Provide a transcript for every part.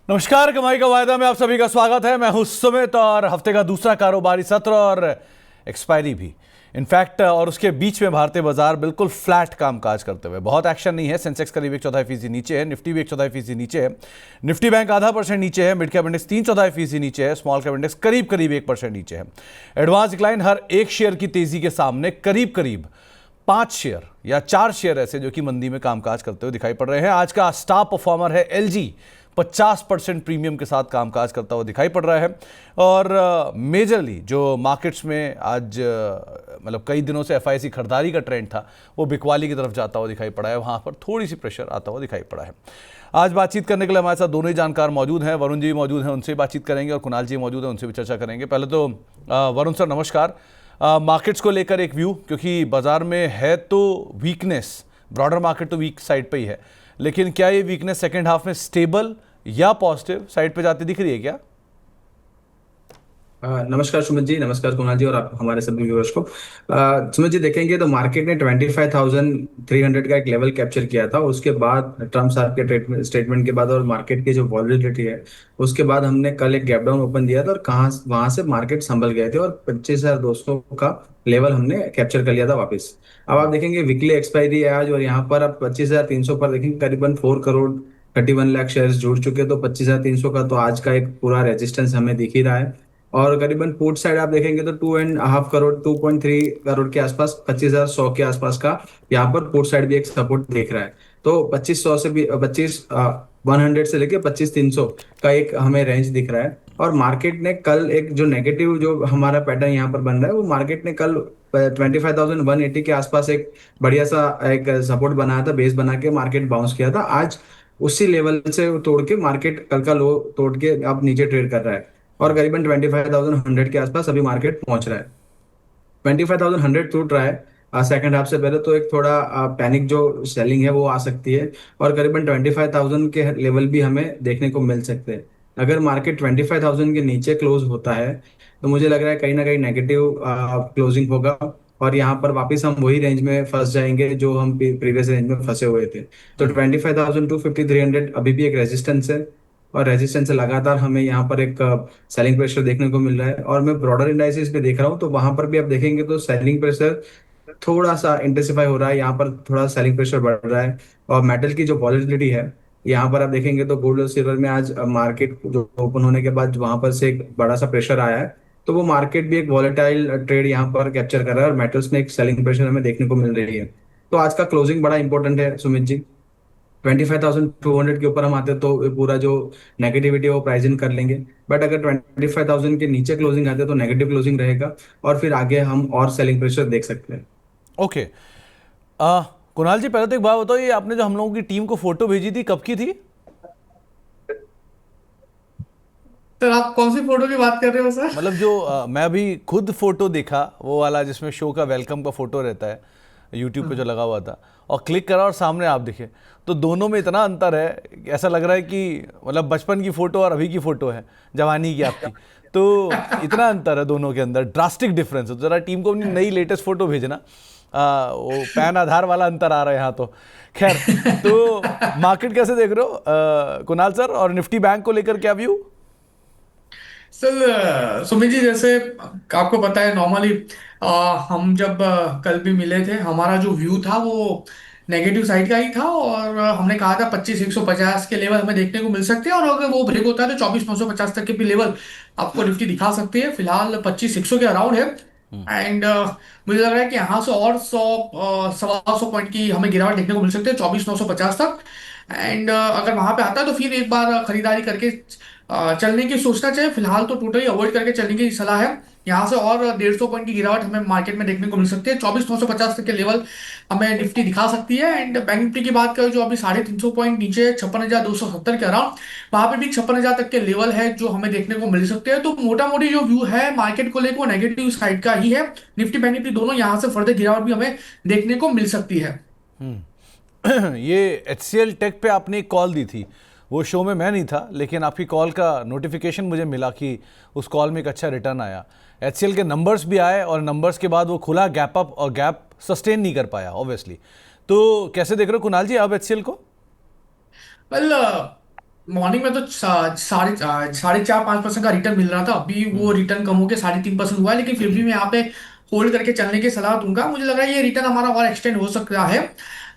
नमस्कार, कमाई का वायदा में आप सभी का स्वागत है। मैं हूं सुमित और हफ्ते का दूसरा कारोबारी सत्र और एक्सपायरी भी इनफैक्ट और उसके बीच में भारतीय बाजार बिल्कुल फ्लैट कामकाज करते हुए, बहुत एक्शन नहीं है। सेंसेक्स करीब 1/4% नीचे है, निफ्टी भी 1/4% नीचे है, निफ्टी बैंक ½ % नीचे है, मिड कैप इंडेक्स 3/4% नीचे है, स्मॉल कैप इंडेक्स करीब करीब 1% नीचे है। एडवांस डिक्लाइन हर एक शेयर की तेजी के सामने करीब करीब 5 शेयर या 4 शेयर ऐसे जो कि मंदी में कामकाज करते हुए दिखाई पड़ रहे हैं। आज का स्टार परफॉर्मर है एलजी, 50% प्रीमियम के साथ कामकाज करता हुआ दिखाई पड़ रहा है। और मेजरली जो मार्केट्स में आज मतलब कई दिनों से एफआईसी खरीदारी का ट्रेंड था, वो बिकवाली की तरफ जाता हुआ दिखाई पड़ा है। वहाँ पर थोड़ी सी प्रेशर आता हुआ दिखाई पड़ा है। आज बातचीत करने के लिए हमारे साथ दोनों ही जानकार मौजूद हैं। वरुण जी मौजूद हैं, उनसे बातचीत करेंगे, और कुणाल जी मौजूद हैं, उनसे भी चर्चा करेंगे। पहले तो वरुण सर नमस्कार। मार्केट्स को लेकर एक व्यू, क्योंकि बाजार में है तो वीकनेस, ब्रॉडर मार्केट तो वीक साइड पे ही है, लेकिन क्या ये वीकनेस सेकंड हाफ में स्टेबल या पॉजिटिव साइड पे जाती दिख रही है क्या? नमस्कार सुमित जी, नमस्कार कुणाल जी और आप हमारे सभी व्यूअर्स को। सुमित जी, देखेंगे तो मार्केट ने 25,300 का एक लेवल कैप्चर किया था। उसके बाद ट्रम्प साहब के स्टेटमेंट के बाद और मार्केट की जो वॉलेटिलिटी है, उसके बाद हमने कल एक गैप डाउन ओपन दिया था और कहाँ वहां से मार्केट संभल गए थे और 25,200 का लेवल हमने कैप्चर कर लिया था वापस। अब आप देखेंगे वीकली एक्सपायरी है आज, और यहाँ पर अब 25,300 पर देखेंगे करीबन 4 करोड़ 31 लाख शेयर जुड़ चुके, तो 25,300 का तो आज का एक पूरा रेजिस्टेंस हमें दिख ही रहा है। और करीबन पुट साइड आप देखेंगे तो 2.5 करोड़ 2.3 करोड़ के आसपास, 25,100 के आसपास का यहाँ पर पुट साइड भी एक सपोर्ट देख रहा है। तो 2500 से भी 100 से लेके 25,300 का एक हमें रेंज दिख रहा है। और मार्केट ने कल एक जो नेगेटिव जो हमारा पैटर्न यहाँ पर बन रहा है, वो मार्केट ने कल 25,180 के आसपास एक बढ़िया सा एक सपोर्ट बनाया था, बेस बना के मार्केट बाउंस किया था। आज उसी लेवल से तोड़ के मार्केट कल का लो तोड़ के अब नीचे ट्रेड कर रहा है, और करीबन 25,100 के आसपास अभी मार्केट पहुंच रहा है। 25,100 टूट रहा है सेकंड हाफ से पहले, तो एक थोड़ा पैनिक जो सेलिंग है वो आ सकती है, और करीबन 25,000 के लेवल भी हमें देखने को मिल सकते हैं। अगर मार्केट 25,000 के नीचे क्लोज होता है, तो मुझे लग रहा है कहीं ना कहीं नेगेटिव क्लोजिंग होगा, और यहाँ पर वापस हम वही रेंज में फंस जाएंगे जो हम प्रीवियस रेंज में फंसे हुए थे। तो 25,000 to 5300 अभी भी एक रेजिस्टेंस है, और रेजिस्टेंस से लगातार हमें यहाँ पर एक सेलिंग प्रेशर देखने को मिल रहा है। और मैं ब्रॉडर इंडाइसिस पे देख रहा हूँ, तो वहां पर भी आप देखेंगे तो सेलिंग प्रेशर थोड़ा सा इंटेंसिफाई हो रहा है, यहाँ पर थोड़ा सेलिंग प्रेशर बढ़ रहा है। और मेटल की जो वॉलेटिलिटी है, यहाँ पर आप देखेंगे तो गोल्ड और सिल्वर में आज मार्केट जो ओपन होने के बाद वहां पर से एक बड़ा सा प्रेशर आया है, तो वो मार्केट भी एक वॉलेटाइल ट्रेड यहाँ पर कैप्चर कर रहा है, और मेटल्स में एक सेलिंग प्रेशर हमें देखने को मिल रही है। तो आज का क्लोजिंग बड़ा इंपॉर्टेंट है सुमित जी। 25,200 के ऊपर हम आते तो ये पूरा जो नेगेटिविटी है वो प्राइस इन कर लेंगे, बट अगर 25,000 के नीचे क्लोजिंग आते तो नेगेटिव क्लोजिंग रहेगा, और फिर आगे हम और सेलिंग प्रेशर देख सकते हैं। ओके। कुणाल जी पहले तो एक बात बताओ, ये आपने जो हम लोगों की टीम को फोटो भेजी थी कब की थी? सर, आप कौन सी फोटो की बात कर रहे हो सर? मतलब जो मैं अभी खुद फोटो देखा, वो वाला जिसमें शो का वेलकम का फोटो रहता है, यूट्यूब पे जो लगा हुआ था, और क्लिक करा और सामने आप दिखे, तो दोनों में इतना अंतर है, ऐसा लग रहा है कि मतलब बचपन की फोटो और अभी की फोटो है, जवानी की आपकी। तो इतना अंतर है दोनों के अंदर, ड्रास्टिक डिफरेंस है। तो जरा टीम को अपनी नई लेटेस्ट फोटो भेजना। वो पैन आधार वाला अंतर आ रहा है यहाँ तो। खैर, तो मार्केट कैसे देख रहे हो कुणाल सर, और निफ्टी बैंक को लेकर क्या व्यू? सर, सुमित जी, जैसे आपको पता है नॉर्मली हम जब कल भी मिले थे, हमारा जो व्यू था वो नेगेटिव साइड का ही था, और हमने कहा था 25,150 के लेवल हमें देखने को मिल सकते हैं, और अगर वो ब्रेक होता है तो 24,950 तक के भी लेवल आपको निफ्टी दिखा सकती है। फिलहाल 25,100 के अराउंड है। एंड मुझे लग रहा है कि यहाँ से और 100 सवा 100 पॉइंट की हमें गिरावट देखने को मिल सकती है 24,950 तक। एंड अगर वहां पे आता है तो फिर एक बार खरीदारी करके चलने की सोचना चाहिए। फिलहाल तो टोटली अवॉइड करके चलने की सलाह है। यहाँ से और 150 पॉइंट की गिरावट हमें मार्केट में देखने को मिल सकती है। 24,950 तक के लेवल हमें निफ्टी दिखा सकती है। एंड बैंक निफ्टी की बात करें जो अभी 350 पॉइंट नीचे 56,270 के अराउंड, वहां पे भी 56,000 तक के लेवल है जो हमें देखने को मिल सकते हैं। तो मोटा मोटी जो व्यू है मार्केट को लेकर वो नेगेटिव साइड का ही है। निफ्टी बैंक निफ्टी दोनों यहाँ से फर्दर गिरावट भी हमें देखने को मिल सकती है। ये HCL टेक पे आपने एक कॉल दी थी, वो शो में मैं नहीं था, लेकिन आपकी कॉल का नोटिफिकेशन मुझे मिला कि उस कॉल में एक अच्छा रिटर्न आया। HCL के नंबर्स भी आए, और नंबर्स के बाद वो खुला गैप अप, और गैप सस्टेन नहीं कर पाया ऑब्वियसली। तो कैसे देख रहे हो कुणाल जी अब HCL को? वेल, मॉर्निंग में तो साढ़े चार 5% का रिटर्न मिल रहा था। अभी वो रिटर्न कम होकर 3.5% हुआ है, लेकिन फिर भी मैं यहाँ पे होल्ड करके चलने की सलाह दूंगा। मुझे लग रहा है ये रिटर्न हमारा और एक्सटेंड हो सकता है।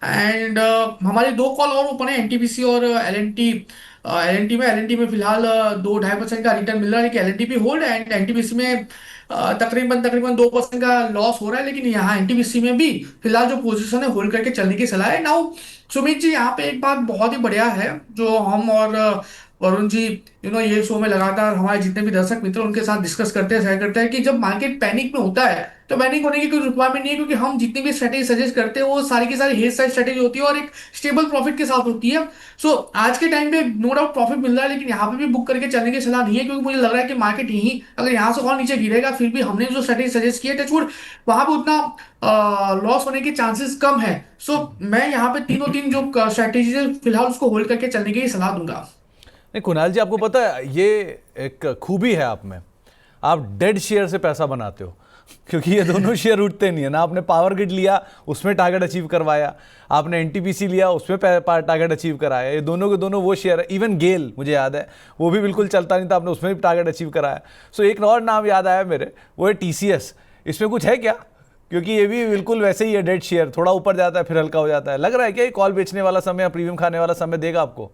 एंड हमारी दो कॉल और ओपन है, एनटीपीसी और एलएनटी। एलएनटी में फिलहाल 2-2.5% का रिटर्न मिल रहा है, लेकिन एलएनटी भी होल्ड है। एंड एनटीपीसी में तकरीबन तकरीबन 2% का लॉस हो रहा है, लेकिन यहाँ एनटीपीसी में भी फिलहाल जो पोजीशन है होल्ड करके चलने की सलाह है। नाउ सुमित जी, यहाँ पे एक बात बहुत ही बढ़िया है जो हम और वरुण जी ये शो में लगातार हमारे जितने भी दर्शक मित्र उनके साथ डिस्कस करते हैं, शेयर करते हैं कि जब मार्केट पैनिक में होता है तो पैनिक होने की कोई रिक्वायरमेंट नहीं है, क्योंकि हम जितनी भी स्ट्रेटेजी सजेस्ट करते हैं वो सारी की सारी हेज साइड स्ट्रेटेजी होती है और एक स्टेबल प्रॉफिट के साथ होती है। सो आज के टाइम पे नो डाउट प्रॉफिट मिल रहा है, लेकिन यहाँ पे भी बुक करके चलने की सलाह नहीं है, क्योंकि मुझे लग रहा है कि मार्केट यही अगर यहाँ से और नीचे गिरेगा फिर भी हमने जो स्ट्रेटेजी सजेस्ट की है टचवुड वहां पे उतना लॉस होने के चांसेस कम है। सो मैं यहाँ पे तीनों तीन जो स्ट्रेटेजी है फिलहाल उसको होल्ड करके चलने की सलाह दूंगा। नहीं कुणाल जी, आपको पता है ये एक खूबी है आप में, आप डेड शेयर से पैसा बनाते हो। क्योंकि ये दोनों शेयर उठते नहीं है ना। आपने पावर ग्रिड लिया, उसमें टारगेट अचीव करवाया, आपने एनटीपीसी लिया, उसमें टारगेट अचीव कराया। ये दोनों के दोनों वो शेयर है। इवन गेल मुझे याद है, वो भी बिल्कुल चलता नहीं था, आपने उसमें भी टारगेट अचीव कराया। सो एक और नाम याद आया मेरे, वो है टीसीएस। इसमें कुछ है क्या? क्योंकि ये भी बिल्कुल वैसे ही है, डेड शेयर, थोड़ा ऊपर जाता है फिर हल्का हो जाता है। लग रहा है क्या ये कॉल बेचने वाला समय या प्रीमियम खाने वाला समय देगा आपको?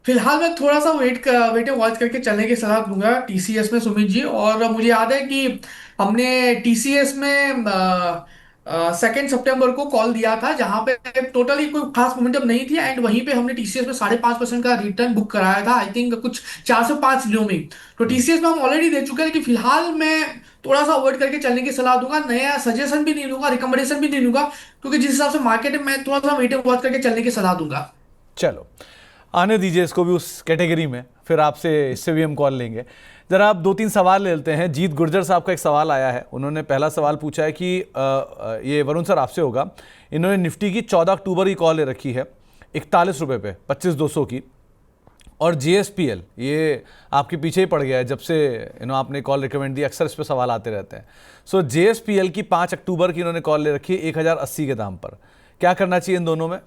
फिलहाल मैं थोड़ा सा वेट वॉच करके चलने की सलाह दूंगा टीसीएस में सुमित जी। और मुझे याद है कि हमने टीसीएस में 2 सितंबर को कॉल दिया था, जहां पे टोटली कोई खास मोमेंटम नहीं थी, एंड वहीं पे हमने टीसीएस में 5.5% का रिटर्न बुक कराया था, आई थिंक कुछ 405 दिनों में। तो टीसीएस में हम ऑलरेडी दे चुके हैं, लेकिन फिलहाल मैं थोड़ा सा अवॉइड करके चलने की सलाह दूंगा। नया सजेशन भी नहीं दूंगा, रिकमेंडेशन भी नहीं दूंगा, क्योंकि जिस हिसाब से मार्केट है मैं थोड़ा सा वेट वॉच करके चलने की सलाह दूंगा। चलो आने दीजिए इसको भी उस कैटेगरी में, फिर आपसे इससे भी हम कॉल लेंगे। ज़रा आप 2-3 सवाल ले लेते हैं। जीत गुर्जर साहब का एक सवाल आया है। उन्होंने पहला सवाल पूछा है कि ये वरुण सर आपसे होगा। इन्होंने निफ्टी की 14 अक्टूबर की कॉल ले रखी है 41 रुपये पे 25,200 की, और JSPL ये आपके पीछे ही पड़ गया है जब से आपने कॉल रिकमेंड दी। अक्सर इस पर सवाल आते रहते हैं। सो JSPL की 5 अक्टूबर की इन्होंने कॉल ले रखी है 1080 के दाम पर। क्या करना चाहिए इन दोनों में?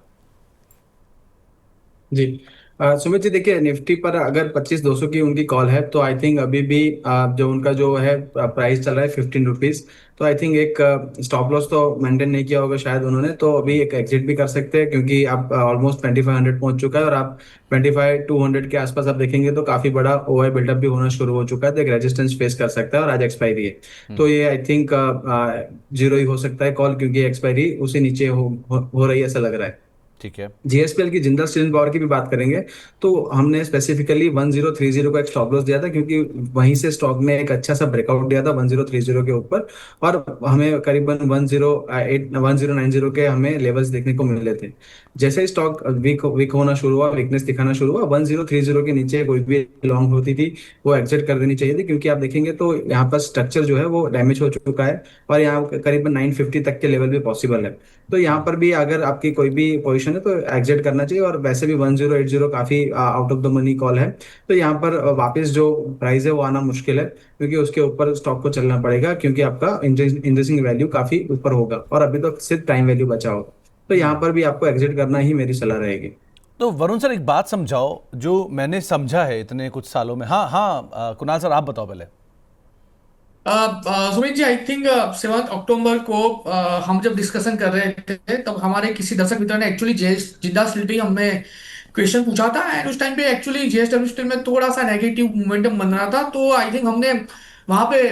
जी सुमित जी, देखिए निफ्टी पर अगर 25,200 की उनकी कॉल है तो आई थिंक अभी भी जो उनका जो है प्राइस चल रहा है 15 रुपीज, तो आई थिंक एक स्टॉप लॉस तो मेंटेन नहीं किया होगा शायद उन्होंने, तो अभी एक एग्जिट भी कर सकते हैं, क्योंकि आप ऑलमोस्ट 2500 पहुंच चुका है और आप 25,200 के आसपास आप देखेंगे तो काफी बड़ा ओवर बिल्डअप भी होना शुरू हो चुका है, तो एक रेजिस्टेंस फेस कर सकता है और आज एक्सपायरी है। तो ये आई थिंक जीरो ही हो सकता है कॉल, क्योंकि एक्सपायरी उसी नीचे हो रही है ऐसा लग रहा है। ठीक है। जीएसपीएल की जिंदल स्टील पावर की भी बात करेंगे तो हमने स्पेसिफिकली 1030 का एक स्टॉप लॉस दिया था, क्योंकि वहीं से स्टॉक ने एक अच्छा सा ब्रेकआउट दिया था 1030 के ऊपर, और हमें करीबन 1090 के हमें लेवल्स देखने को मिले थे। जैसे ही स्टॉक वीक होना शुरू हुआ, वीकनेस दिखाना शुरू हुआ, 1030 के नीचे कोई भी लॉन्ग होती थी वो एग्जिट कर देनी चाहिए थी, क्योंकि आप देखेंगे तो यहाँ पर स्ट्रक्चर जो है वो डैमेज हो चुका है और यहाँ करीबन 950 तक के लेवल भी पॉसिबल है। तो यहाँ पर भी अगर आपकी कोई भी पोजीशन है तो एग्जिट करना चाहिए, और वैसे भी 1080 काफी out of the money call है, तो यहाँ पर वापस जो प्राइस है वो आना मुश्किल है, क्योंकि उसके ऊपर स्टॉक को चलना पड़ेगा, क्योंकि आपका इंटरेस्टिंग वैल्यू काफी ऊपर होगा और अभी तो सिर्फ टाइम वैल्यू बचा होगा, तो यहाँ पर भी आपको एग्जिट करना ही मेरी सलाह रहेगी। तो वरुण सर एक बात समझाओ जो मैंने समझा है इतने कुछ सालों में। हाँ हाँ, कुणाल सर आप बताओ पहले। सुमित जी, आई थिंक 7 अक्टूबर को हम जब डिस्कशन कर रहे थे तब हमारे किसी दर्शक मित्र ने एक्चुअली जिंदा स्टील पे हमें क्वेश्चन पूछा था, एंड उस टाइम पे एक्चुअली JSW स्टील में थोड़ा सा नेगेटिव मोमेंटम बन रहा था, तो आई थिंक हमने वहां पे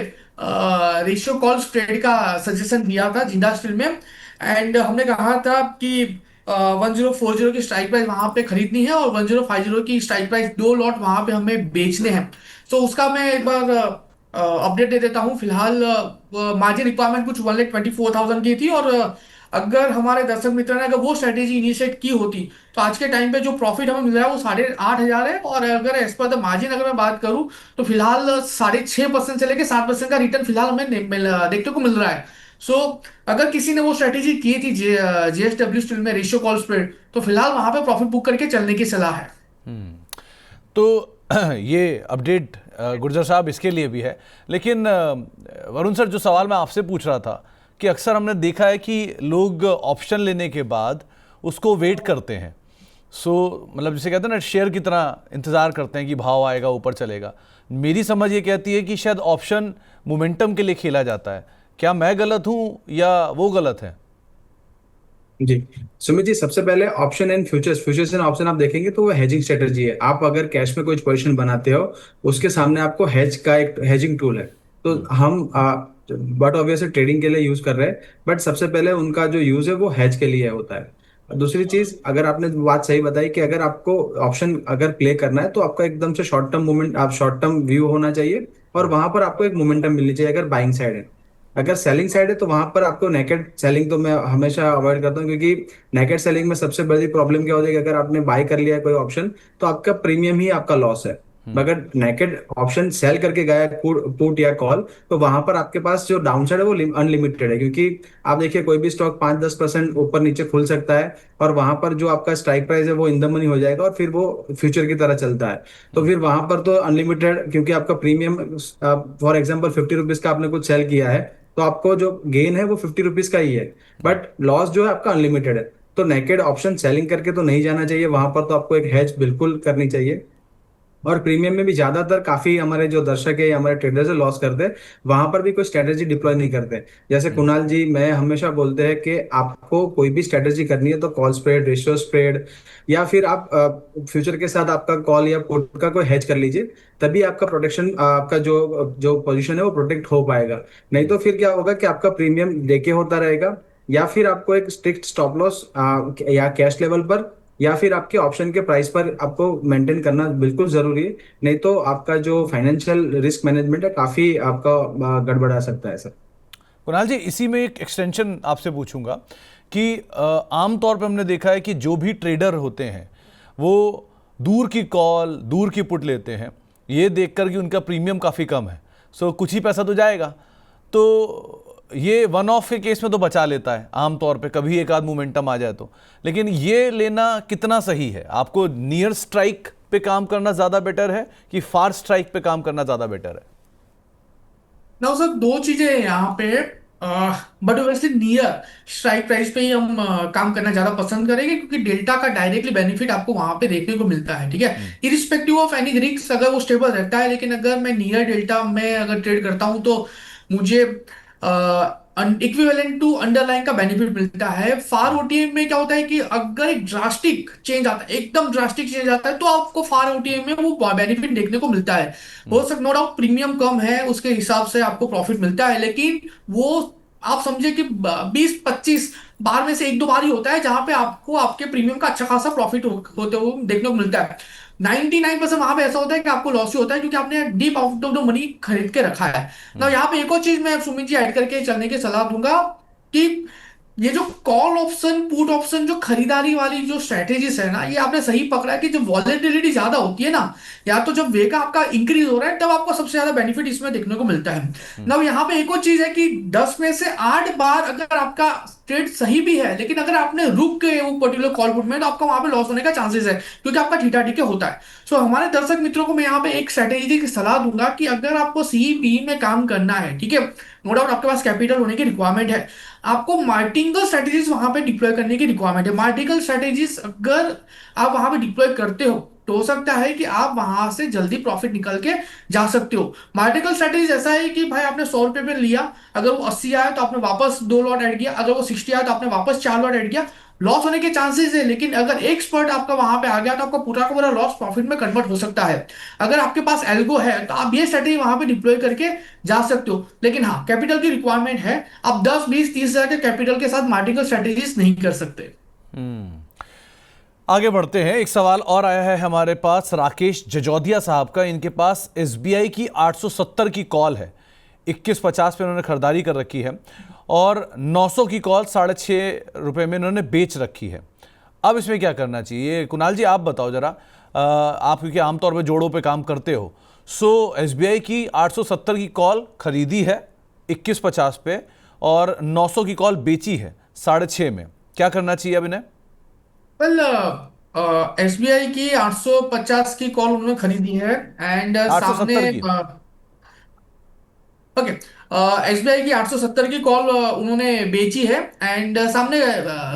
रेशियो कॉल स्प्रेड का सजेशन दिया था जिंदा स्टील में। एंड हमने कहा था कि 1040 की स्ट्राइक प्राइस वहां पे खरीदनी है और 1050 की स्ट्राइक प्राइस 2 लॉट वहां पे हमें बेचने हैं। तो उसका मैं एक बार अपडेट दे देता हूँ। फिलहाल मार्जिन रिक्वायरमेंट कुछ 1,24,000 की थी, और अगर हमारे दर्शक मित्र ने अगर वो स्ट्रेटेजी इनिशिएट की होती तो आज के टाइम पे जो प्रॉफिट हमें मिल रहा है वो 8,500 है, और अगर एज पर द मार्जिन अगर मैं बात करूं तो फिलहाल 6.5% से लेकर 7% का रिटर्न फिलहाल हमें देखने को मिल रहा है। सो अगर किसी ने वो स्ट्रेटेजी की थी JSW स्टील में रेशियो कॉल स्प्रेड, तो फिलहाल वहां पे प्रॉफिट बुक करके चलने की सलाह है। तो ये अपडेट गुर्जर साहब इसके लिए भी है। लेकिन वरुण सर, जो सवाल मैं आपसे पूछ रहा था कि अक्सर हमने देखा है कि लोग ऑप्शन लेने के बाद उसको वेट करते हैं, सो मतलब जिसे कहते हैं ना, शेयर की तरह इंतज़ार करते हैं कि भाव आएगा, ऊपर चलेगा। मेरी समझ ये कहती है कि शायद ऑप्शन मोमेंटम के लिए खेला जाता है। क्या मैं गलत हूँ या वो गलत है? जी, सुमित जी, सबसे पहले option and futures and option आप देखेंगे तो वो हेजिंग स्ट्रेटजी है। आप अगर कैश में कोई पोजीशन बनाते हो, उसके सामने आपको हेज का एक हेजिंग टूल है। तो हम बट ऑब्वियसली ट्रेडिंग के लिए यूज कर रहे हैं, बट सबसे पहले उनका जो यूज है वो हेज के लिए होता है। और दूसरी चीज, अगर आपने बात सही बताई कि अगर आपको ऑप्शन अगर प्ले करना है तो आपका एकदम से शॉर्ट टर्म मूवमेंट, आप शॉर्ट टर्म व्यू होना चाहिए, और वहां पर आपको एक मोमेंटम मिलनी चाहिए अगर बाइंग साइड है। अगर सेलिंग साइड है तो वहां पर आपको नेकेड सेलिंग तो मैं हमेशा अवॉइड करता हूँ, क्योंकि नेकेड सेलिंग में सबसे बड़ी प्रॉब्लम क्या होती है कि अगर आपने बाय कर लिया है कोई ऑप्शन, तो आपका प्रीमियम ही आपका लॉस है। मगर नेकेड ऑप्शन सेल करके गया पुट या कॉल, तो वहां पर आपके पास जो डाउन साइड है वो अनलिमिटेड है, क्योंकि आप देखिए कोई भी स्टॉक 5-10% ऊपर नीचे खुल सकता है, और वहां पर जो आपका स्ट्राइक प्राइस है वो इन द मनी हो जाएगा, और फिर वो फ्यूचर की तरह चलता है। तो फिर वहां पर तो अनलिमिटेड, क्योंकि आपका प्रीमियम फॉर एग्जाम्पल 50 रुपीज का आपने कुछ सेल किया है, तो आपको जो गेन है वो 50 रुपीज का ही है, बट लॉस जो है आपका अनलिमिटेड है। तो नेकेड ऑप्शन सेलिंग करके तो नहीं जाना चाहिए वहां पर, तो आपको एक हेज बिल्कुल करनी चाहिए। और प्रीमियम में भी ज्यादातर काफी हमारे जो दर्शक है, हमारे ट्रेडर्स है, लॉस करते हैं। वहां पर भी कोई स्ट्रेटेजी डिप्लॉय नहीं करते। जैसे कुणाल जी मैं हमेशा बोलते हैं कि आपको कोई भी स्ट्रेटेजी करनी है तो कॉल स्प्रेड, रेशियो स्प्रेड, या फिर आप फ्यूचर के साथ आपका कॉल या पुट का कोई हेज कर लीजिए, तभी आपका प्रोटेक्शन, आपका जो जो पोजीशन है वो प्रोटेक्ट हो पाएगा। नहीं तो फिर क्या होगा कि आपका प्रीमियम लेके होता रहेगा, या फिर आपको एक स्ट्रिक्ट स्टॉप लॉस या कैश लेवल पर, या फिर आपके ऑप्शन के प्राइस पर आपको मेंटेन करना बिल्कुल जरूरी है। नहीं तो आपका जो फाइनेंशियल रिस्क मैनेजमेंट है काफी आपका गड़बड़ा सकता है सर। कुणाल जी, इसी में एक एक्सटेंशन आपसे पूछूंगा कि आमतौर पे हमने देखा है कि जो भी ट्रेडर होते हैं वो दूर की कॉल, दूर की पुट लेते हैं, ये देखकर कि उनका प्रीमियम काफ़ी कम है, सो कुछ ही पैसा तो जाएगा, तो ये वन ऑफ के केस में तो बचा लेता है आमतौर पे, कभी एक आध मोमेंटम आ जाए तो। लेकिन ये लेना कितना सही है? आपको नियर स्ट्राइक पे काम करना ज़्यादा बेटर है कि फार स्ट्राइक पे काम करना ज़्यादा बेटर है? ना सर, दो चीजें हैं यहाँ पे। But obviously near strike price पे ही हम काम करना ज्यादा पसंद करेंगे, क्योंकि डेल्टा का डायरेक्टली बेनिफिट आपको वहां पे देखने को मिलता है। ठीक है, इरिस्पेक्टिव ऑफ एनी रिस्क, अगर वो स्टेबल रहता है। लेकिन अगर मैं नियर डेल्टा में अगर ट्रेड करता हूं तो मुझे इक्विवेलेंट टू अंडरलाइन का बेनिफिट मिलता है। फार ओटीएम में क्या होता है कि अगर एक ड्रास्टिक चेंज आता है, एकदम ड्रास्टिक चेंज आता है, तो आपको फार ओटीएम में वो बेनिफिट देखने को मिलता है। हो सकता, नो डाउट प्रीमियम कम है, उसके हिसाब से आपको प्रॉफिट मिलता है, लेकिन वो आप समझे कि 20-25 बार में से एक दो बार ही होता है जहां पे आपको आपके प्रीमियम का अच्छा खासा प्रॉफिट होते हुए देखने को मिलता है। 99% वहां पे ऐसा होता है कि आपको लॉस ही होता है, क्योंकि आपने deep out of the money खरीद के रखा है ना। यहाँ पे एक और चीज मैं सुमित जी ऐड करके चलने की सलाह दूंगा कि ये जो कॉल ऑप्शन, पुट ऑप्शन, जो खरीदारी वाली जो स्ट्रेटेजीज है ना, ये आपने सही पकड़ा है कि जब वॉलेटिलिटी ज्यादा होती है ना, या तो जब वेगा आपका इंक्रीज हो रहा है, तब आपको सबसे ज्यादा बेनिफिट इसमें देखने को मिलता है ना। यहाँ पे एक और चीज है कि 10 में से 8 बार अगर आपका ट्रेड सही भी है, लेकिन अगर आपने रुक के वो पर्टिकुलर कॉल पुट में, तो आपका वहां पे लॉस होने का चांसेस है, क्योंकि आपका ठीठा ठीके होता है। सो हमारे दर्शक मित्रों को मैं यहाँ पे एक स्ट्रेटेजी की सलाह दूंगा कि अगर आपको सीईपी में काम करना है, ठीक है, नो डाउट आपके पास कैपिटल होने की रिक्वायरमेंट है, आपको मार्टिंगल स्ट्रेटेजीज वहां पे डिप्लॉय करने की रिक्वायरमेंट है। मार्टिंगल स्ट्रेटेजीज अगर आप वहां पे डिप्लॉय करते हो, तो हो सकता है कि आप वहां से जल्दी प्रॉफिट निकल के जा सकते हो। मार्टिकल स्ट्रेटेजी ऐसा है कि भाई आपने 100 रुपए पे लिया, अगर वो 80 आया तो आपने वापस 2 लॉट ऐड किया, अगर वो 60 आया तो आपने वापस 4 लॉट ऐड किया। लॉस होने के चांसेस है, लेकिन अगर एक एक्सपर्ट आपका वहां पे आ गया तो आपका पूरा का पूरा लॉस प्रॉफिट में कन्वर्ट हो सकता है। अगर आपके पास एल्गो है तो आप ये स्ट्रेटेजी वहां पे डिप्लॉय करके जा सकते हो, लेकिन हाँ, कैपिटल की रिक्वायरमेंट है। आप 10-20-30 हजार के कैपिटल के साथ मार्टिकल स्ट्रेटेजीज नहीं कर सकते। आगे बढ़ते हैं। एक सवाल और आया है हमारे पास राकेश जजौदिया साहब का। इनके पास एसबीआई की 870 की कॉल है, 21.50 पे उन्होंने खरीदारी कर रखी है, और 900 की कॉल 6.5 रुपये में इन्होंने बेच रखी है। अब इसमें क्या करना चाहिए? कुणाल जी आप बताओ जरा, आप क्योंकि आमतौर पे जोड़ों पे काम करते हो। सो एसबीआई की 870 की कॉल खरीदी है 21.50 पे, और 900 की कॉल बेची है 6.5 में, क्या करना चाहिए अब इन्हें? वेल, एसबीआई की 850 की कॉल उन्होंने खरीदी है, एंड सामने 870 की। ओके। एसबीआई की 870 की कॉल उन्होंने बेची है। एंड सामने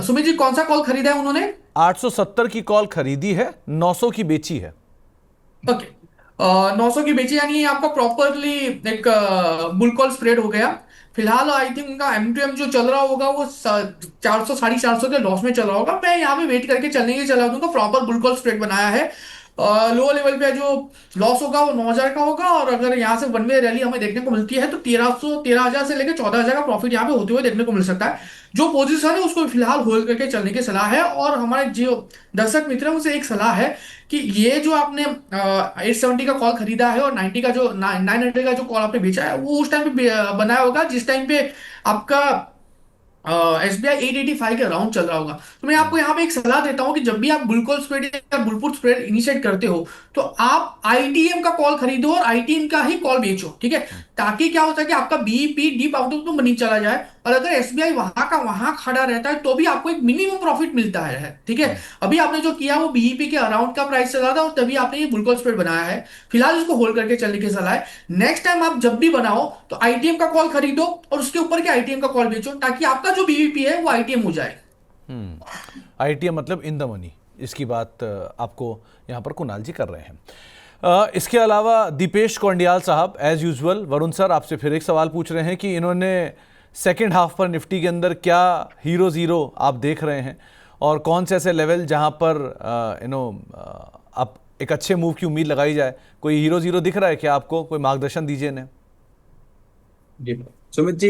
सुमित जी कौन सा कॉल खरीदा है उन्होंने? 870 की कॉल खरीदी है, 900 की बेची है। ओके। 900 की बेची, यानी ये आपका प्रॉपरली एक बुल कॉल स्प्रेड हो गया। फिलहाल आई थिंक उनका M2M जो चल रहा होगा वो 400 450 के लॉस में चल रहा होगा। मैं यहाँ पे वेट करके चलने की सलाह दूंगा। प्रॉपर बुल कॉल स्प्रेड बनाया है। लो लेवल पे जो लॉस होगा वो 9,000 का होगा, और अगर यहाँ से वन वे रैली हमें देखने को मिलती है तो 13,000 से लेकर 14,000 का प्रॉफिट यहाँ पे होते हुए देखने को मिल सकता है। जो पोजीशन है उसको फिलहाल होल्ड करके चलने की सलाह है। और हमारे जो दर्शक मित्र हैं उनसे एक सलाह है कि ये जो आपने 870 का कॉल खरीदा है और 90 का जो 900 का जो कॉल आपने बेचा है वो उस टाइम पे बनाया होगा जिस टाइम पे आपका SBI 885 के अराउंड चल रहा होगा। तो मैं आपको यहाँ पे एक सलाह देता हूँ कि जब भी आप बुलकॉल स्प्रेड या बुलपुट स्प्रेड इनिशिएट करते हो तो आप ITM का कॉल खरीदो और ITM का ही कॉल बेचो, ठीक है? ताकि क्या होता है कि आपका BEP deep out of the money चला जाए, और अगर SBI वहां का वहां खड़ा रहता है तो भी आपको एक मिनिमम प्रॉफिट मिलता है, ठीक है? अभी आपने जो किया वो बीईपी के अराउंड का प्राइस चला था और तभी आपने ये बुलकॉल स्प्रेड बनाया है। फिलहाल इसको होल्ड करके चलने की सलाह है। नेक्स्ट टाइम आप जब भी बनाओ तो ITM का कॉल खरीदो और उसके ऊपर के ITM का कॉल बेचो, ताकि आपका जो बीवीपी है वो ITM हो जाए। आईटीएम मतलब इन द मनी, इसकी बात आपको यहाँ पर कुणाल जी कर रहे हैं। इसके अलावा दीपेश कोंडियाल साहब, एज यूजुअल वरुण सर आपसे फिर एक सवाल पूछ रहे हैं कि इन्होंने सेकेंड हाफ पर निफ्टी के अंदर क्या हीरो ज़ीरो आप देख रहे हैं, और कौन से ऐसे लेवल जहाँ पर आप एक अच्छे मूव की उम्मीद लगाई जाए। कोई हीरो ज़ीरो दिख रहा है क्या आपको? कोई मार्गदर्शन दीजिए इन्हें। जी सुमित जी,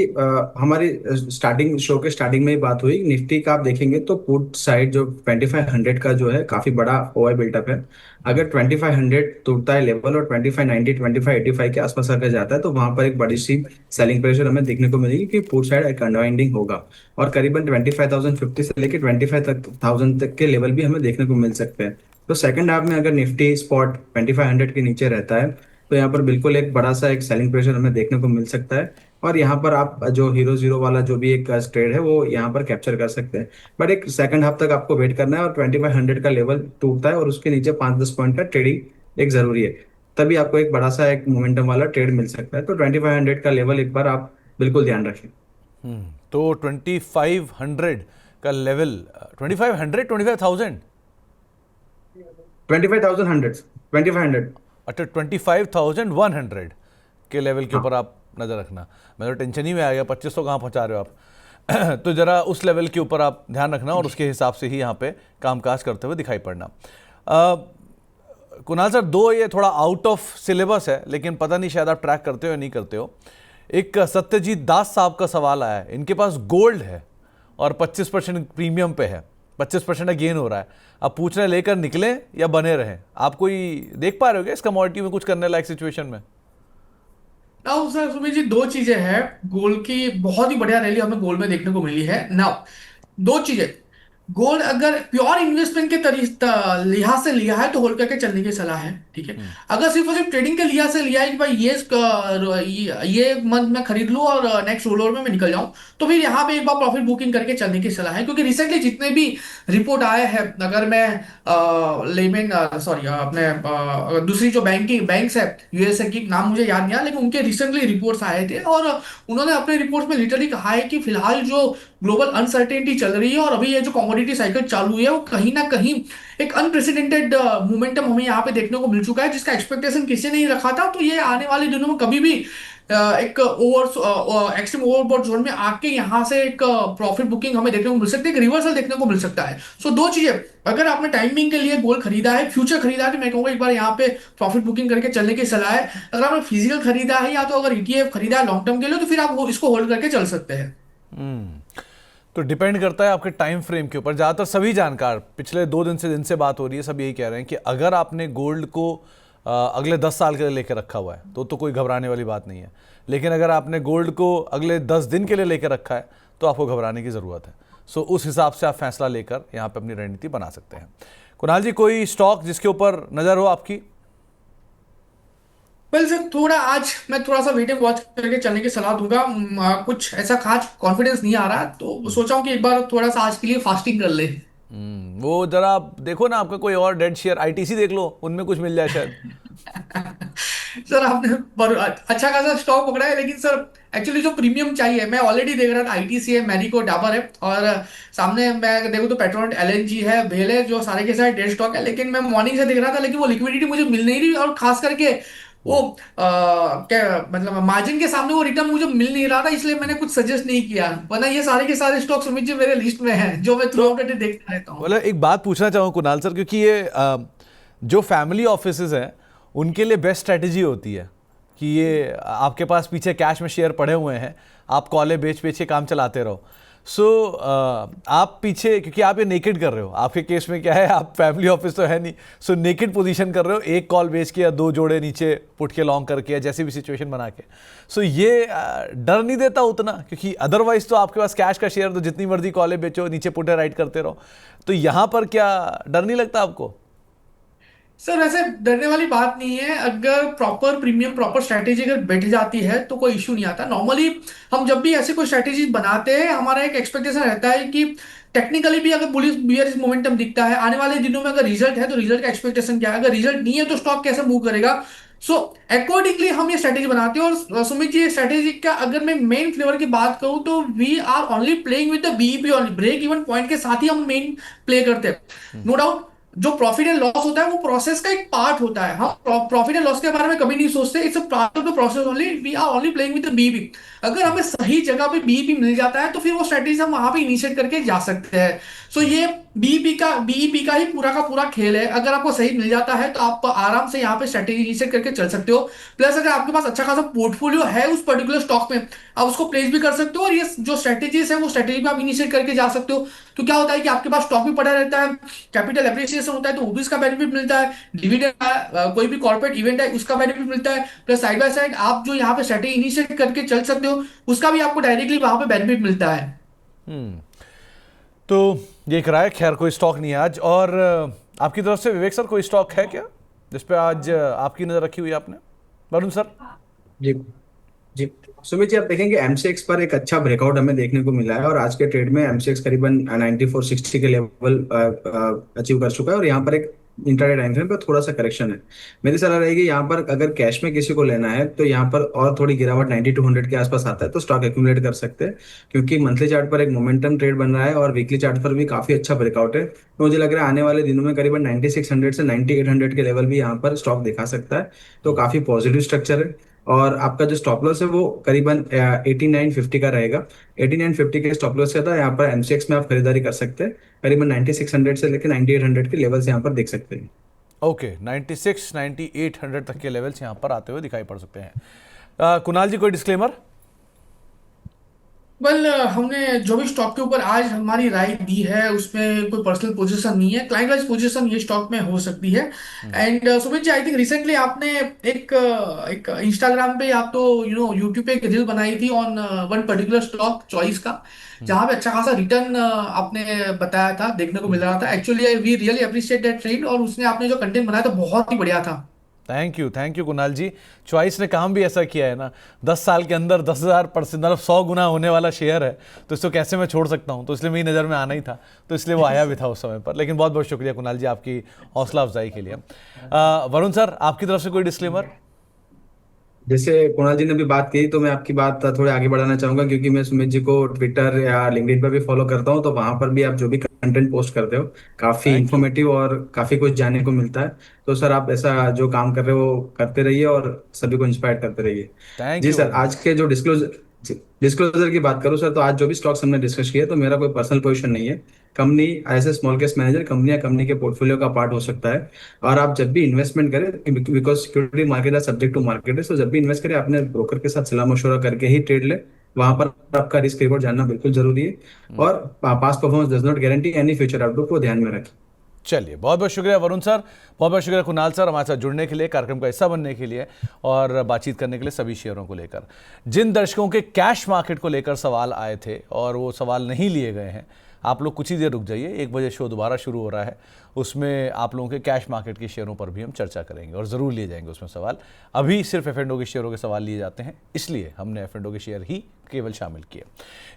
हमारी स्टार्टिंग शो के स्टार्टिंग में ही बात हुई निफ्टी का। आप देखेंगे तो पुट साइड जो 2500 का जो है काफी बड़ा ओआई बिल्टअप है। अगर 2500 टूटता है लेवल और 2590 2585 के आसपास अगर जाता है तो वहां पर एक बड़ी सी सेलिंग प्रेशर हमें देखने को मिलेगी कि पुट साइड एक अनवाइंडिंग होगा, और करीबन 25,050 से लेकर 25,000 तक के लेवल भी हमें देखने को मिल सकते हैं। तो सेकंड हाफ में अगर निफ्टी स्पॉट 2500 के नीचे रहता है तो यहाँ पर बिल्कुल एक बड़ा सा एक सेलिंग प्रेशर हमें देखने को मिल सकता है, और यहाँ पर आप जो हीरो जीरो वाला जो भी एक ट्रेड है वो यहाँ पर कैप्चर कर सकते हैं। बट एक सेकंड हाफ तक आपको वेट करना है, और 2500 का लेवल टूटता है और उसके नीचे 5-10 पॉइंट का ट्रेडिंग एक जरूरी है, तभी आपको एक बड़ा सा एक मोमेंटम वाला ट्रेड मिल सकता है। तो 2500 का लेवल एक बार आप बिल्कुल ध्यान रखें। तो 2500 का लेवल, 2500 25,000, 25,100 2500। अच्छा 25,100 के लेवल के ऊपर आप नज़र रखना। मैं तो टेंशन ही में आ गया, 2500 कहाँ पहुँचा रहे हो आप। तो ज़रा उस लेवल के ऊपर आप ध्यान रखना और उसके हिसाब से ही यहाँ पे कामकाज करते हुए दिखाई पड़ना। कुणाल सर, दो ये थोड़ा आउट ऑफ सिलेबस है, लेकिन पता नहीं शायद आप ट्रैक करते हो या नहीं करते हो। एक सत्यजीत दास साहब का सवाल आया है, इनके पास गोल्ड है और 25% प्रीमियम पे है, 25% का गेन हो रहा है। अब पूछ रहे लेकर निकले या बने रहें। आप कोई देख पा रहे हो क्या इस कमोडिटी में कुछ करने लायक सिचुएशन में? नाउ सर सुमित जी, दो चीजें हैं। गोल्ड की बहुत ही बढ़िया रैली हमें गोल्ड में देखने को मिली है। नाउ दो चीजें, गोल्ड अगर प्योर इन्वेस्टमेंट के लिहाज से लिया है तो होल्ड करके चलने की सलाह है, ठीक है? अगर सिर्फ और सिर्फ ट्रेडिंग के लिहाज से लिया है कि भाई ये मंथ मैं खरीद लूं और नेक्स्ट रोल ओवर में मैं निकल जाऊं, तो फिर यहाँ पे एक बार प्रॉफिट बुकिंग करके चलने की सलाह है। क्योंकि रिसेंटली जितने भी रिपोर्ट आए हैं, अगर मैं लेमेन सॉरी अपने दूसरी जो बैंकिंग बैंक्स है USA की, नाम मुझे याद नहीं आया, लेकिन उनके रिसेंटली रिपोर्ट्स आए थे और उन्होंने अपने रिपोर्ट्स में लिटरली कहा है कि फिलहाल जो ग्लोबल अनसर्टेनिटी चल रही है और अभी ये जो कमोडिटी साइकिल चालू हुई है वो कहीं ना कहीं एक अनप्रेसिडेंटेड मोमेंटम हमें यहाँ पे देखने को मिल चुका है, जिसका एक्सपेक्टेशन किसी ने नहीं रखा था। तो ये आने वाले दिनों में कभी भी एक एक्सट्रीम ओवरबॉट जोन में आके यहाँ से एक प्रॉफिट बुकिंग हमें देखने को मिल सकती है, एक रिवर्सल देखने को मिल सकता है। सो दो चीजें, अगर आपने टाइमिंग के लिए गोल्ड खरीदा है, फ्यूचर खरीदा है, तो मैं कहूंगा एक बार यहाँ पे प्रॉफिट बुकिंग करके चलने की सलाह है। अगर आपने फिजिकल खरीदा है या तो अगर ETF खरीदा है लॉन्ग टर्म के लिए, तो फिर आप इसको होल्ड करके चल सकते हैं। तो डिपेंड करता है आपके टाइम फ्रेम के ऊपर। ज़्यादातर सभी जानकार, पिछले 2 दिन से बात हो रही है, सब यही कह रहे हैं कि अगर आपने गोल्ड को अगले 10 साल के लिए लेकर रखा हुआ है तो कोई घबराने वाली बात नहीं है। लेकिन अगर आपने गोल्ड को अगले 10 दिन के लिए लेकर रखा है तो आपको घबराने की ज़रूरत है। सो उस हिसाब से आप फैसला लेकर यहाँ पे अपनी रणनीति बना सकते हैं। कुणाल जी, कोई स्टॉक जिसके ऊपर नज़र हो आपकी? वेल सर, आज मैं थोड़ा सा वेट एंड वॉच करके चलने की सलाह दूंगा। कुछ ऐसा खास कॉन्फिडेंस नहीं आ रहा, तो सोचा हूँ कि एक बार थोड़ा सा आज के लिए फास्टिंग कर ले। वो जरा आप देखो ना, आपका कोई और डेड शेयर ITC देख लो, उनमें कुछ मिल जाए शायद। सर आपने अच्छा खासा स्टॉक पकड़ा है, लेकिन सर एक्चुअली जो प्रीमियम चाहिए, मैं ऑलरेडी देख रहा था आईटीसी है, मैरिको, डाबर है, और सामने मैं देखूँ तो पेट्रोनेट, एलएनजी है, भेल है, जो सारे के सारे डेड स्टॉक है। लेकिन मैं मॉर्निंग से देख रहा था, लेकिन वो लिक्विडिटी मुझे मिल नहीं रही, और खास करके वो क्या मतलब मार्जिन के सामने वो रिटर्न मुझे मिल नहीं रहा था, इसलिए मैंने कुछ सजेस्ट नहीं किया। वरना ये सारे के सारे स्टॉक सुमित जी मेरे लिस्ट में है, जो मैं थ्रू तो आउट द डे देखता रहता हूँ। मतलब एक बात पूछना चाहूँ कुणाल सर, क्योंकि ये जो फैमिली ऑफिसेज हैं उनके लिए बेस्ट स्ट्रेटजी होती है कि ये आपके पास पीछे कैश में शेयर पड़े हुए हैं, आप कॉलें बेच बेच के काम चलाते रहो। सो आप पीछे, क्योंकि आप ये नेकेड कर रहे हो, आपके केस में क्या है, आप फैमिली ऑफिस तो है नहीं, सो नेकेड पोजीशन कर रहे हो, एक कॉल बेच के या दो जोड़े नीचे पुट के लॉन्ग करके या जैसी भी सिचुएशन बना के। सो ये डर नहीं देता उतना, क्योंकि अदरवाइज तो आपके पास कैश का शेयर तो जितनी मर्जी कॉलें बेचो, नीचे पुटे राइट करते रहो। तो यहाँ पर क्या डर नहीं लगता आपको? सर ऐसे डरने वाली बात नहीं है, अगर प्रॉपर प्रीमियम प्रॉपर स्ट्रैटेजी अगर बैठ जाती है तो कोई इशू नहीं आता। नॉर्मली हम जब भी ऐसे कोई स्ट्रैटेजी बनाते हैं, हमारा एक एक्सपेक्टेशन रहता है कि टेक्निकली भी अगर बुलिश बियरिश मोमेंटम दिखता है, आने वाले दिनों में अगर रिजल्ट है तो रिजल्ट का एक्सपेक्टेशन क्या है, अगर रिजल्ट नहीं है तो स्टॉक कैसे मूव करेगा। सो अकॉर्डिंगली हम ये स्ट्रैटेजी बनाते हैं। और सुमित जी, स्ट्रैटेजी का अगर मैं मेन फ्लेवर की बात करूं तो we are only playing with the BEP, only break even point के साथ ही हम मेन प्ले करते हैं। नो डाउट जो प्रॉफिट एंड लॉस होता है वो प्रोसेस का एक पार्ट होता है, हम प्रॉफिट एंड लॉस के बारे में कभी नहीं सोचते, it's a part of the process only, we are only playing with the BEP. अगर हमें सही जगह पे बीईपी मिल जाता है तो फिर वो स्ट्रेटेजी हम वहां पे इनिशिएट करके जा सकते हैं। सो ये बीईपी का ही पूरा का पूरा खेल है। अगर आपको सही मिल जाता है तो आप आराम से यहाँ पे स्ट्रेटेजी इनिशिएट करके चल सकते हो। प्लस अगर आपके पास अच्छा खासा पोर्टफोलियो है उस पर्टिकुलर स्टॉक में, आप उसको प्लेस भी कर सकते हो, और ये जो स्ट्रेटेजीज है वो स्ट्रेटेजी भी आप इनिशिएट करके जा सकते हो। तो क्या होता है कि आपके पास स्टॉक भी पड़ा रहता है, कैपिटल एप्रिसिएशन होता है तो वो भी उसका बेनिफिट मिलता है, डिविडेंड कोई भी कॉर्पोरेट इवेंट है उसका बेनिफिट मिलता है, प्लस साइड बाय साइड आप जो यहाँ पे स्ट्रेटेजी इनिशिएट करके चल सकते हो उसका भी आपको डायरेक्टली वहां पे बेनिफिट मिलता है। तो ये कराए, खैर कोई स्टॉक नहीं है आज। और आपकी तरफ से विवेक सर कोई स्टॉक है क्या जिस पे आज आपकी नजर रखी हुई है आपने? वरुण सर। जी जी, सुमित जी, आप देखेंगे एमसीएक्स पर एक अच्छा ब्रेकआउट हमें देखने को मिला है, और आज के ट्रेड में एमसीएक्स करीबन 9460 के लेवल अचीव कर चुका है, और यहाँ पर एक इंट्राडे टाइम फ्रेम पर थोड़ा सा करेक्शन है। मेरी सलाह रहेगी यहाँ पर अगर कैश में किसी को लेना है तो यहाँ पर और थोड़ी गिरावट 9200 के आसपास आता है तो स्टॉक एक्यूमुलेट कर सकते हैं, क्योंकि मंथली चार्ट पर एक मोमेंटम ट्रेड बन रहा है और वीकली चार्ट पर भी काफी अच्छा ब्रेकआउट है। तो मुझे लग रहा है आने वाले दिनों में करीबन 9600 से 9800 के लेवल भी यहाँ पर स्टॉक दिखा सकता है, तो काफी पॉजिटिव स्ट्रक्चर है। और आपका जो स्टॉप लॉस है वो करीबन 8950 का रहेगा। 8950 के स्टॉप लॉस के साथ यहाँ पर एमसीएक्स में आप खरीदारी कर सकते हैं, करीबन 9600 से लेकर 9800 के लेवल्स यहाँ पर देख सकते हैं। ओके, 96 9800 तक के लेवल्स यहाँ पर आते हुए दिखाई पड़ सकते हैं। कुणाल जी, कोई डिस्क्लेमर? वेल हमने जो भी स्टॉक के ऊपर आज हमारी राय दी है उसमें कोई पर्सनल पोजीशन नहीं है, क्लाइंट वाइज पोजीशन ये स्टॉक में हो सकती है। And Sumit ji, I think recently आपने एक इंस्टाग्राम पे, आप तो यूट्यूब पे एक रील बनाई थी on one particular stock choice का, जहां पे अच्छा खासा रिटर्न आपने बताया था, देखने को मिल रहा था। Actually we really appreciate that trade, और उसने आपने जो कंटेंट बनाया था बहुत ही बढ़िया था। Thank you Kunal ji. Choice ने काम भी ऐसा किया है ना, 10 साल के अंदर 10,000% मतलब 100 गुना होने वाला शेयर है, तो इसको कैसे मैं छोड़ सकता हूँ, तो इसलिए मेरी नज़र में आना ही था, तो इसलिए वो आया भी था उस समय पर। लेकिन बहुत बहुत शुक्रिया कुणाल जी आपकी हौसला अफजाई के लिए। वरुण सर, आपकी तरफ से कोई डिस्क्लेमर? जैसे कुणाल जी ने भी बात की तो मैं आपकी बात थोड़े आगे बढ़ाना चाहूंगा, क्योंकि मैं सुमित जी को ट्विटर या लिंक्डइन पर भी फॉलो करता हूं, तो वहां पर भी आप जो भी कंटेंट पोस्ट करते हो काफी थैंक यू। इंफॉर्मेटिव और काफी कुछ जानने को मिलता है। तो सर आप ऐसा जो काम कर रहे हो वो करते रहिए और सभी को इंस्पायर करते रहिए। Thank ji you sir, Varun आज जी। के जो डिस्क्लोजर की बात करूं सर, तो आज जो भी स्टॉक्स हमने डिस्कस किए तो मेरा कोई पर्सनल पोजीशन नहीं है। Company as a small cap manager company के पोर्टफोलियो का पार्ट हो सकता है। और आप जब भी इन्वेस्टमेंट करें, बिकॉज सिक्योरिटी मार्केट है सब्जेक्ट टू मार्केट है, तो जब भी इन्वेस्ट करें अपने ब्रोकर के साथ सलाह मशवरा करके ही ट्रेड ले। वहां पर आपका रिस्क रिवॉर्ड जानना बिल्कुल जरूरी है, और past performance does not guarantee any future outlook को ध्यान में रखें। चलिए, बहुत बहुत शुक्रिया वरुण सर, बहुत बहुत शुक्रिया कुणाल सर हमारे साथ जुड़ने के लिए, कार्यक्रम का हिस्सा बनने के लिए और बातचीत करने के लिए सभी शेयरों को लेकर। जिन दर्शकों के कैश मार्केट को लेकर सवाल आए थे और वो सवाल नहीं लिए गए हैं, आप लोग कुछ ही देर रुक जाइए, 1 बजे शो दोबारा शुरू हो रहा है, उसमें आप लोगों के कैश मार्केट के शेयरों पर भी हम चर्चा करेंगे और ज़रूर लिए जाएंगे उसमें सवाल। अभी सिर्फ एफ&ओ के शेयरों के सवाल लिए जाते हैं, इसलिए हमने एफ&ओ के शेयर ही केवल शामिल किए।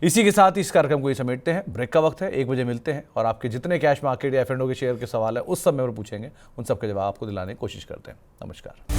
इसी के साथ इस कार्यक्रम को ये समेटते हैं, ब्रेक का वक्त है, 1 बजे मिलते हैं और आपके जितने कैश मार्केट या एफ&ओ के शेयर के सवाल है उस समय पर पूछेंगे, उन सबके जवाब आपको दिलाने की कोशिश करते हैं। नमस्कार।